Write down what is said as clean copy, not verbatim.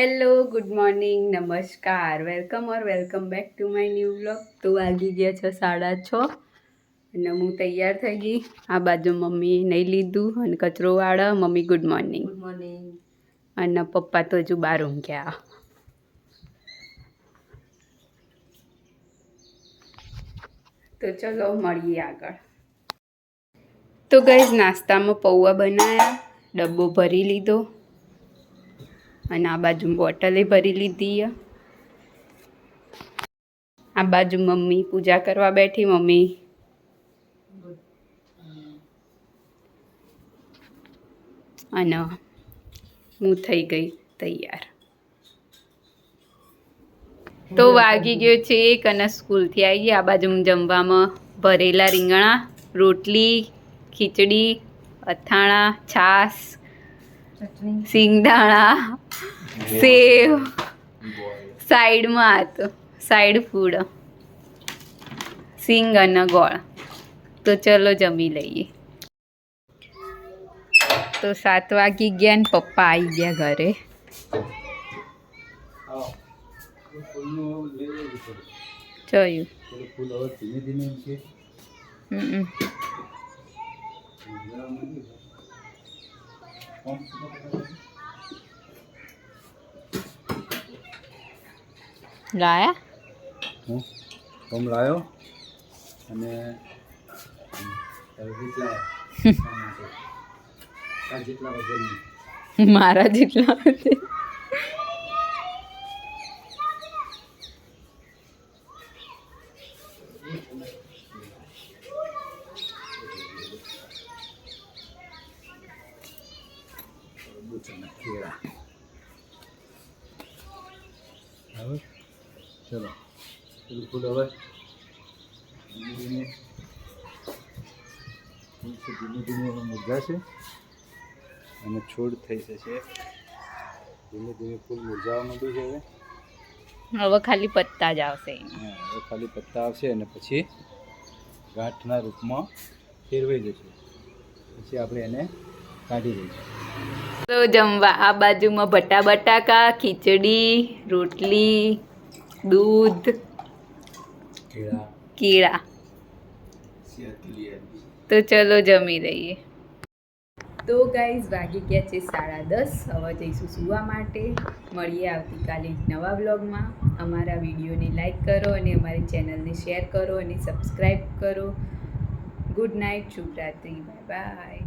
Hello, good morning, નમસ્કાર, welcome back to my new vlog. તો વાગી ગયા છે 6:30 અને હું તૈયાર થઈ ગઈ. આ બાજુ મમ્મી નહીં લીધું અને કચરો વાળા. Mummy good morning. Good morning. અને પપ્પા તો હજુ બહાર ઊંઘ્યા. તો ચલો મળીએ આગળ. તો ગાઈઝ નાસ્તામાં પૌવા બનાવ્યા, ડબ્બો ભરી લીધો અને આ બાજુ બોટલે ભરી લીધી. આ બાજુ મમ્મી પૂજા કરવા બેઠી. મમ્મી અને હું થઈ ગઈ તૈયાર. તો વાગી ગયો છે 1 અને સ્કૂલથી આવી ગયા. આ બાજુ જમવામાં ભરેલા રીંગણા, રોટલી, ખીચડી, અથાણા, છાશ, સિંગદાણા, સેવ, સાઈડમાં હતો સાઈડ ફૂડ સિંગ અને ગોળ. તો ચલો જમી લઈએ. તો 7 વાગી ગયા ને પપ્પા આવી ગયા ઘરે. જોયું લાયા હું લાયો અને મારા જેટલા છે. ચલો ફૂલ હવે ધીમે ધીમે મુરઝાશે અને છોડ થઈ જશે. ધીમે ધીમે ફૂલ મુરઝાવા માંડ્યું છે. હવે ખાલી પત્તા જ આવશે. હવે ખાલી પત્તા આવશે અને પછી ગાંઠના રૂપમાં ફેરવાઈ જશે. પછી આપણે એને કાઢી દઈશું. તો જમવા આ બાજુમાં બટાકા, ખીચડી, રોટલી, દૂધ, કેળા. તો ચલો જમી લઈએ. તો ગાઈઝ વાગી ગયા છે 10:30. હવે જઈશું સૂવા માટે. મળીએ આવતીકાલે નવા વ્લોગમાં. અમારા વિડીયોને લાઈક કરો અને અમારી ચેનલને શેર કરો અને સબસ્ક્રાઈબ કરો. ગુડ નાઇટ, શુભરાત્રી, બાય બાય.